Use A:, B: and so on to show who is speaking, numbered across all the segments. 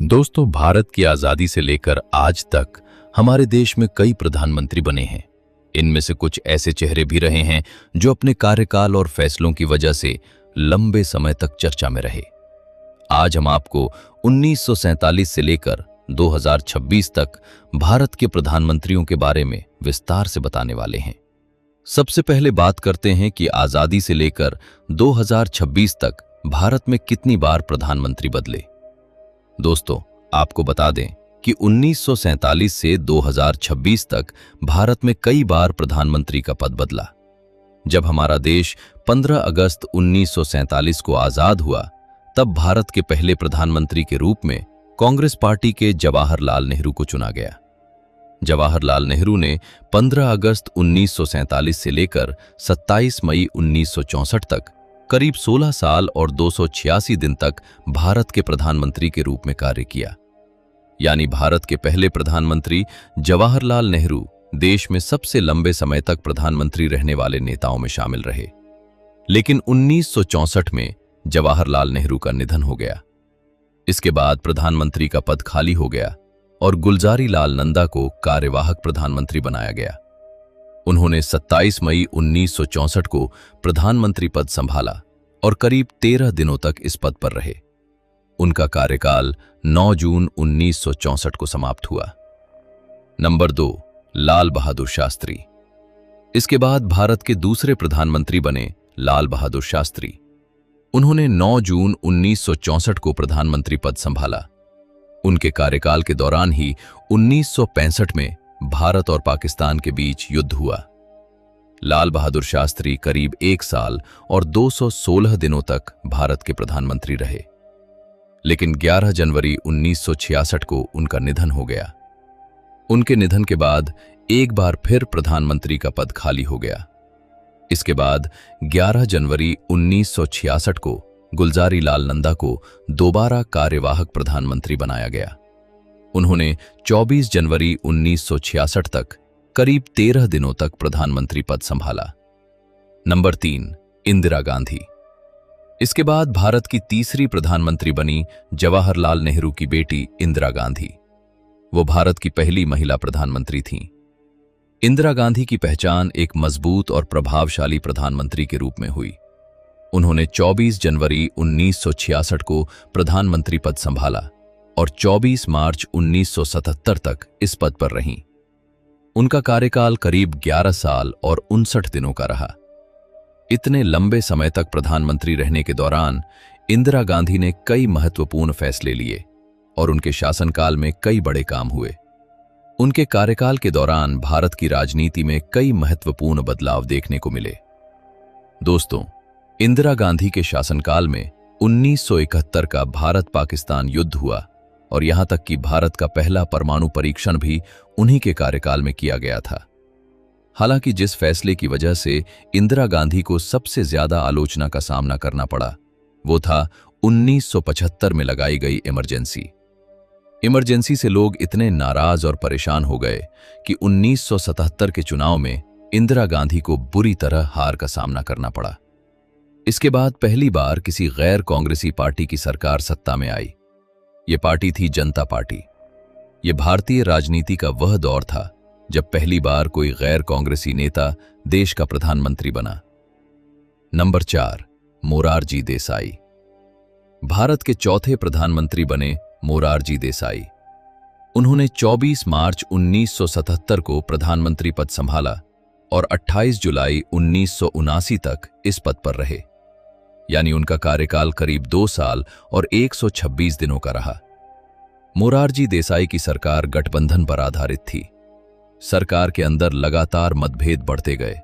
A: दोस्तों, भारत की आजादी से लेकर आज तक हमारे देश में कई प्रधानमंत्री बने हैं। इनमें से कुछ ऐसे चेहरे भी रहे हैं जो अपने कार्यकाल और फैसलों की वजह से लंबे समय तक चर्चा में रहे। आज हम आपको 1947 से लेकर 2026 तक भारत के प्रधानमंत्रियों के बारे में विस्तार से बताने वाले हैं। सबसे पहले बात करते हैं कि आजादी से लेकर 2026 तक भारत में कितनी बार प्रधानमंत्री बदले। दोस्तों, आपको बता दें कि 1947 से 2026 तक भारत में कई बार प्रधानमंत्री का पद बदला। जब हमारा देश 15 अगस्त 1947 को आजाद हुआ, तब भारत के पहले प्रधानमंत्री के रूप में कांग्रेस पार्टी के जवाहरलाल नेहरू को चुना गया। जवाहरलाल नेहरू ने 15 अगस्त 1947 से लेकर 27 मई 1964 तक करीब 16 साल और 286 दिन तक भारत के प्रधानमंत्री के रूप में कार्य किया। यानी भारत के पहले प्रधानमंत्री जवाहरलाल नेहरू देश में सबसे लंबे समय तक प्रधानमंत्री रहने वाले नेताओं में शामिल रहे। लेकिन 1964 में जवाहरलाल नेहरू का निधन हो गया। इसके बाद प्रधानमंत्री का पद खाली हो गया और गुलजारी लाल नंदा को कार्यवाहक प्रधानमंत्री बनाया गया। उन्होंने 27 मई 1964 को प्रधानमंत्री पद संभाला और करीब 13 दिनों तक इस पद पर रहे। उनका कार्यकाल 9 जून 1964 को समाप्त हुआ। नंबर 2, लाल बहादुर शास्त्री। इसके बाद भारत के दूसरे प्रधानमंत्री बने लाल बहादुर शास्त्री। उन्होंने 9 जून 1964 को प्रधानमंत्री पद संभाला। उनके कार्यकाल के दौरान ही 1965 में भारत और पाकिस्तान के बीच युद्ध हुआ। लाल बहादुर शास्त्री करीब 1 साल और 216 दिनों तक भारत के प्रधानमंत्री रहे। लेकिन 11 जनवरी 1966 को उनका निधन हो गया। उनके निधन के बाद एक बार फिर प्रधानमंत्री का पद खाली हो गया। इसके बाद 11 जनवरी 1966 को गुलजारी लाल नंदा को दोबारा कार्यवाहक प्रधानमंत्री बनाया गया। उन्होंने 24 जनवरी 1966 तक करीब 13 दिनों तक प्रधानमंत्री पद संभाला। नंबर 3, इंदिरा गांधी। इसके बाद भारत की तीसरी प्रधानमंत्री बनी जवाहरलाल नेहरू की बेटी इंदिरा गांधी। वो भारत की पहली महिला प्रधानमंत्री थीं। इंदिरा गांधी की पहचान एक मजबूत और प्रभावशाली प्रधानमंत्री के रूप में हुई। उन्होंने 24 जनवरी 1966 को प्रधानमंत्री पद संभाला और 24 मार्च 1977 तक इस पद पर रहीं। उनका कार्यकाल करीब 11 साल और 59 दिनों का रहा। इतने लंबे समय तक प्रधानमंत्री रहने के दौरान इंदिरा गांधी ने कई महत्वपूर्ण फैसले लिए और उनके शासनकाल में कई बड़े काम हुए। उनके कार्यकाल के दौरान भारत की राजनीति में कई महत्वपूर्ण बदलाव देखने को मिले। दोस्तों, इंदिरा गांधी के शासनकाल में 1971 का भारत पाकिस्तान युद्ध हुआ और यहां तक कि भारत का पहला परमाणु परीक्षण भी उन्हीं के कार्यकाल में किया गया था। हालांकि जिस फैसले की वजह से इंदिरा गांधी को सबसे ज्यादा आलोचना का सामना करना पड़ा, वो था 1975 में लगाई गई इमरजेंसी से लोग इतने नाराज और परेशान हो गए कि 1977 के चुनाव में इंदिरा गांधी को बुरी तरह हार का सामना करना पड़ा। इसके बाद पहली बार किसी गैर कांग्रेसी पार्टी की सरकार सत्ता में आई। ये पार्टी थी जनता पार्टी। ये भारतीय राजनीति का वह दौर था जब पहली बार कोई गैर कांग्रेसी नेता देश का प्रधानमंत्री बना। नंबर 4, मोरारजी देसाई। भारत के चौथे प्रधानमंत्री बने मोरारजी देसाई। उन्होंने 24 मार्च 1977 को प्रधानमंत्री पद संभाला और 28 जुलाई 1979 तक इस पद पर रहे। यानी उनका कार्यकाल करीब 2 साल और 126 दिनों का रहा। मोरारजी देसाई की सरकार गठबंधन पर आधारित थी। सरकार के अंदर लगातार मतभेद बढ़ते गए,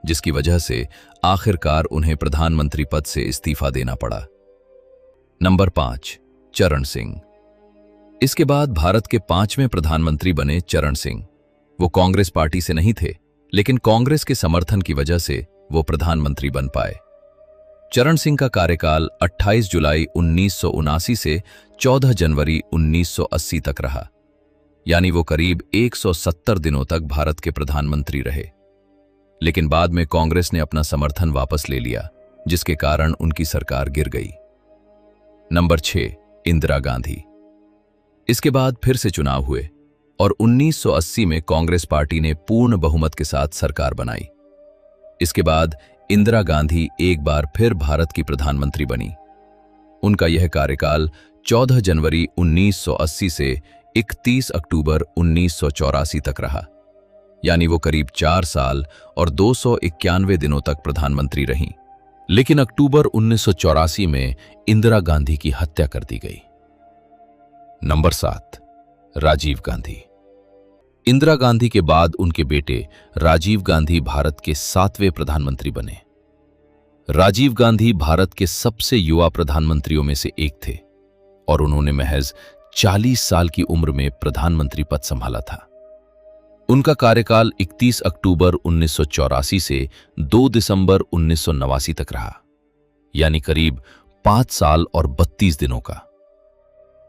A: जिसकी वजह से आखिरकार उन्हें प्रधानमंत्री पद से इस्तीफा देना पड़ा। नंबर 5, चरण सिंह। इसके बाद भारत के 5वें प्रधानमंत्री बने चरण सिंह। वो कांग्रेस पार्टी से नहीं थे, लेकिन कांग्रेस के समर्थन की वजह से वो प्रधानमंत्री बन पाए। चरण सिंह का कार्यकाल 28 जुलाई 1979 से 14 जनवरी 1980 तक रहा। यानी वो करीब 170 दिनों तक भारत के प्रधानमंत्री रहे। लेकिन बाद में कांग्रेस ने अपना समर्थन वापस ले लिया, जिसके कारण उनकी सरकार गिर गई। नंबर 6, इंदिरा गांधी। इसके बाद फिर से चुनाव हुए और 1980 में कांग्रेस पार्टी ने पूर्ण बहुमत के साथ सरकार बनाई। इसके बाद इंदिरा गांधी एक बार फिर भारत की प्रधानमंत्री बनी। उनका यह कार्यकाल 14 जनवरी 1980 से 31 अक्टूबर 1984 तक रहा, यानी वो करीब 4 साल और 291 दिनों तक प्रधानमंत्री रहीं। लेकिन अक्टूबर 1984 में इंदिरा गांधी की हत्या कर दी गई। नंबर 7, राजीव गांधी। इंदिरा गांधी के बाद उनके बेटे राजीव गांधी भारत के 7वें प्रधानमंत्री बने। राजीव गांधी भारत के सबसे युवा प्रधानमंत्रियों में से एक थे और उन्होंने महज 40 साल की उम्र में प्रधानमंत्री पद संभाला था। उनका कार्यकाल 31 अक्टूबर 1984 से 2 दिसंबर 1989 तक रहा, यानी करीब 5 साल और 32 दिनों का।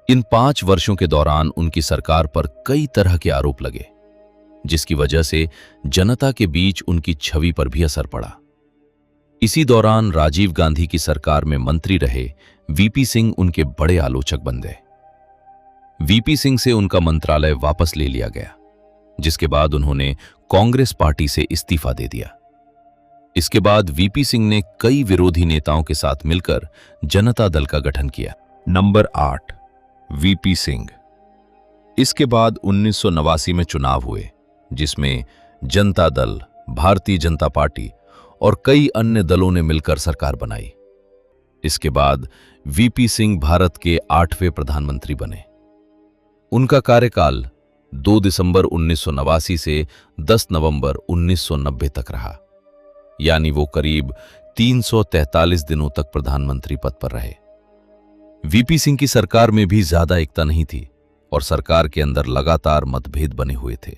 A: इन 5 वर्षों के दौरान उनकी सरकार पर कई तरह के आरोप लगे, जिसकी वजह से जनता के बीच उनकी छवि पर भी असर पड़ा। इसी दौरान राजीव गांधी की सरकार में मंत्री रहे वीपी सिंह उनके बड़े आलोचक बन गए। वीपी सिंह से उनका मंत्रालय वापस ले लिया गया, जिसके बाद उन्होंने कांग्रेस पार्टी से इस्तीफा दे दिया। इसके बाद वीपी सिंह ने कई विरोधी नेताओं के साथ मिलकर जनता दल का गठन किया। Number 8, VP Singh. इसके बाद 1989 में चुनाव हुए, जिसमें जनता दल, भारतीय जनता पार्टी और कई अन्य दलों ने मिलकर सरकार बनाई। इसके बाद वीपी सिंह भारत के 8वें प्रधानमंत्री बने। उनका कार्यकाल 2 दिसंबर 1989 से 10 नवंबर 1990 तक रहा, यानी वो करीब 343 दिनों तक प्रधानमंत्री पद पर रहे। वीपी सिंह की सरकार में भी ज्यादा एकता नहीं थी और सरकार के अंदर लगातार मतभेद बने हुए थे।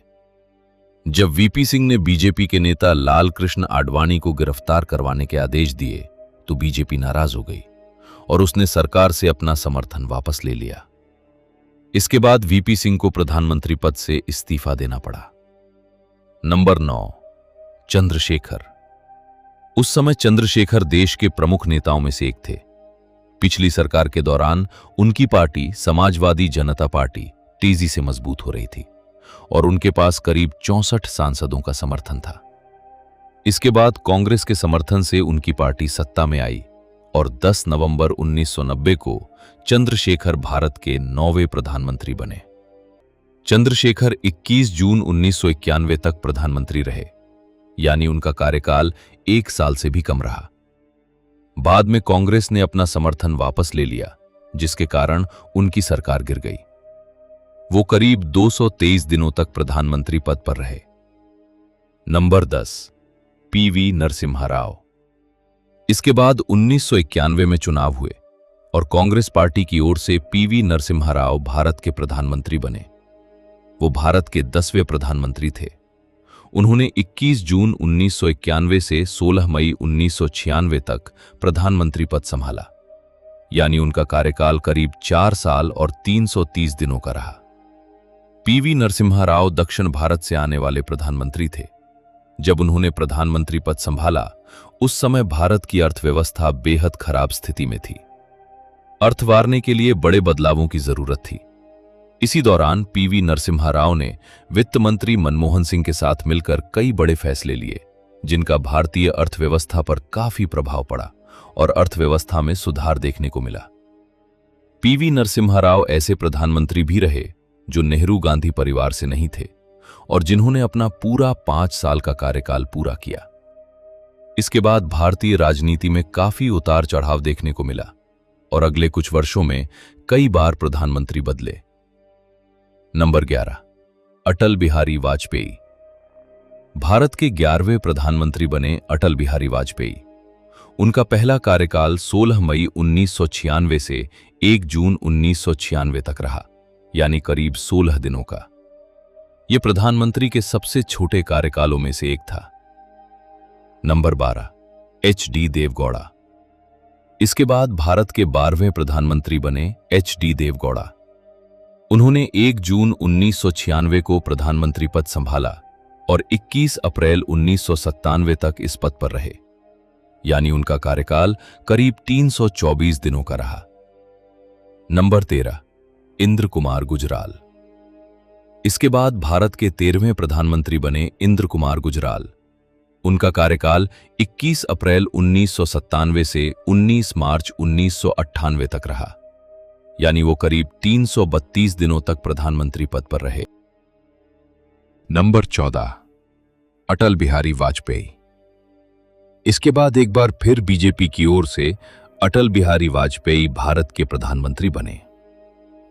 A: जब वीपी सिंह ने बीजेपी के नेता लाल कृष्ण आडवाणी को गिरफ्तार करवाने के आदेश दिए तो बीजेपी नाराज हो गई और उसने सरकार से अपना समर्थन वापस ले लिया। इसके बाद वीपी सिंह को प्रधानमंत्री पद से इस्तीफा देना पड़ा। नंबर 9, चंद्रशेखर। उस समय चंद्रशेखर देश के प्रमुख नेताओं में से एक थे। पिछली सरकार के दौरान उनकी पार्टी समाजवादी जनता पार्टी तेजी से मजबूत हो रही थी और उनके पास करीब 64 सांसदों का समर्थन था। इसके बाद कांग्रेस के समर्थन से उनकी पार्टी सत्ता में आई और 10 नवंबर 1990 को चंद्रशेखर भारत के 9वें प्रधानमंत्री बने। चंद्रशेखर 21 जून 1991 तक प्रधानमंत्री रहे, यानी उनका कार्यकाल 1 साल से भी कम रहा। बाद में कांग्रेस ने अपना समर्थन वापस ले लिया, जिसके कारण उनकी सरकार गिर गई। वो करीब 223 दिनों तक प्रधानमंत्री पद पर रहे। Number 10, PV Narasimha Rao. इसके बाद 1991 में चुनाव हुए और कांग्रेस पार्टी की ओर से पीवी नरसिम्हा राव भारत के प्रधानमंत्री बने। वो भारत के 10वें प्रधानमंत्री थे। उन्होंने 21 जून 1991 से 16 मई 1996 तक प्रधानमंत्री पद संभाला, यानी उनका कार्यकाल करीब 4 साल और 330 दिनों का रहा। पीवी नरसिम्हा राव दक्षिण भारत से आने वाले प्रधानमंत्री थे। जब उन्होंने प्रधानमंत्री पद संभाला, उस समय भारत की अर्थव्यवस्था बेहद खराब स्थिति में थी। अर्थ वारने के लिए बड़े बदलावों की जरूरत थी। इसी दौरान पीवी नरसिम्हा राव ने वित्त मंत्री मनमोहन सिंह के साथ मिलकर कई बड़े फैसले लिए, जिनका भारतीय अर्थव्यवस्था पर काफी प्रभाव पड़ा और अर्थव्यवस्था में सुधार देखने को मिला। पीवी नरसिम्हा राव ऐसे प्रधानमंत्री भी रहे जो नेहरू गांधी परिवार से नहीं थे और जिन्होंने अपना पूरा 5 साल का कार्यकाल पूरा किया। इसके बाद भारतीय राजनीति में काफी उतार चढ़ाव देखने को मिला और अगले कुछ वर्षों में कई बार प्रधानमंत्री बदले। नंबर 11, अटल बिहारी वाजपेयी। भारत के 11वें प्रधानमंत्री बने अटल बिहारी वाजपेयी। उनका पहला कार्यकाल 16 मई 1996 से 1 जून 1996 तक रहा, यानी करीब 16 दिनों का। यह प्रधानमंत्री के सबसे छोटे कार्यकालों में से एक था। नंबर 12, एच.डी. देवगौड़ा। इसके बाद भारत के 12वें प्रधानमंत्री बने एच.डी. देवगौड़ा। उन्होंने 1 जून 1996 को प्रधानमंत्री पद संभाला और 21 अप्रैल 1997 तक इस पद पर रहे, यानी उनका कार्यकाल करीब 324 दिनों का रहा। नंबर 13, इंद्र कुमार गुजराल। इसके बाद भारत के 13वें प्रधानमंत्री बने इंद्र कुमार गुजराल। उनका कार्यकाल 21 अप्रैल 1997 से 19 मार्च 1998 तक रहा, यानी वो करीब 332 दिनों तक प्रधानमंत्री पद पर रहे। नंबर 14, अटल बिहारी वाजपेयी। इसके बाद एक बार फिर बीजेपी की ओर से अटल बिहारी वाजपेयी भारत के प्रधानमंत्री बने।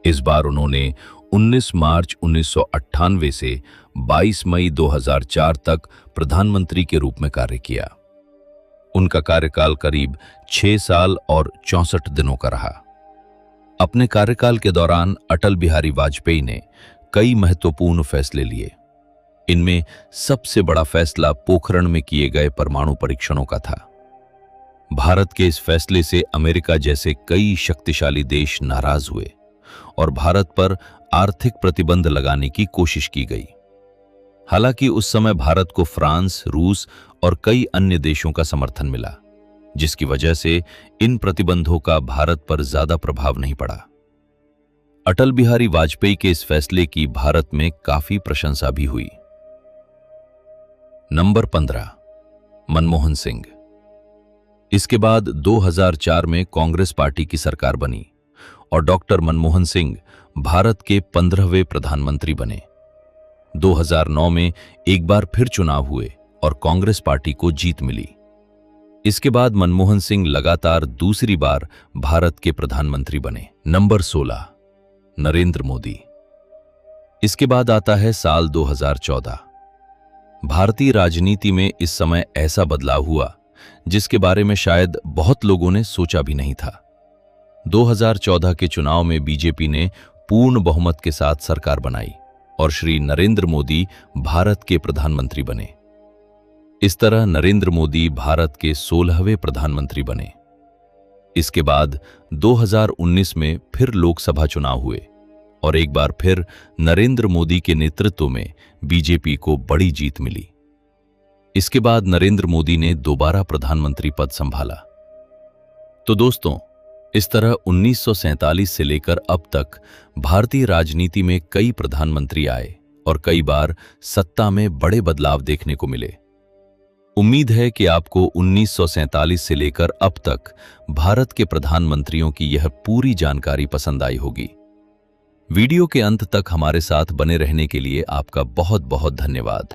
A: इस बार उन्होंने 19 मार्च 1998 से 22 मई 2004 तक प्रधानमंत्री के रूप में कार्य किया। उनका कार्यकाल करीब 6 साल और 64 दिनों का रहा। अपने कार्यकाल के दौरान अटल बिहारी वाजपेयी ने कई महत्वपूर्ण फैसले लिए। इनमें सबसे बड़ा फैसला पोखरण में किए गए परमाणु परीक्षणों का था। भारत के इस फैसले से अमेरिका जैसे कई शक्तिशाली देश नाराज हुए और भारत पर आर्थिक प्रतिबंध लगाने की कोशिश की गई। हालांकि उस समय भारत को फ्रांस, रूस और कई अन्य देशों का समर्थन मिला, जिसकी वजह से इन प्रतिबंधों का भारत पर ज्यादा प्रभाव नहीं पड़ा। अटल बिहारी वाजपेयी के इस फैसले की भारत में काफी प्रशंसा भी हुई। नंबर 15, मनमोहन सिंह। इसके बाद 2004 में कांग्रेस पार्टी की सरकार बनी और डॉक्टर मनमोहन सिंह भारत के 15वें प्रधानमंत्री बने। 2009 में एक बार फिर चुनाव हुए और कांग्रेस पार्टी को जीत मिली। इसके बाद मनमोहन सिंह लगातार दूसरी बार भारत के प्रधानमंत्री बने। नंबर 16, नरेंद्र मोदी। इसके बाद आता है साल 2014। भारतीय राजनीति में इस समय ऐसा बदलाव हुआ जिसके बारे में शायद बहुत लोगों ने सोचा भी नहीं था। 2014 के चुनाव में बीजेपी ने पूर्ण बहुमत के साथ सरकार बनाई और श्री नरेंद्र मोदी भारत के प्रधानमंत्री बने। इस तरह नरेंद्र मोदी भारत के 16वें प्रधानमंत्री बने। इसके बाद 2019 में फिर लोकसभा चुनाव हुए और एक बार फिर नरेंद्र मोदी के नेतृत्व में बीजेपी को बड़ी जीत मिली। इसके बाद नरेंद्र मोदी ने दोबारा प्रधानमंत्री पद संभाला। तो दोस्तों, इस तरह 1947 से लेकर अब तक भारतीय राजनीति में कई प्रधानमंत्री आए और कई बार सत्ता में बड़े बदलाव देखने को मिले। उम्मीद है कि आपको 1947 से लेकर अब तक भारत के प्रधानमंत्रियों की यह पूरी जानकारी पसंद आई होगी। वीडियो के अंत तक हमारे साथ बने रहने के लिए आपका बहुत बहुत धन्यवाद।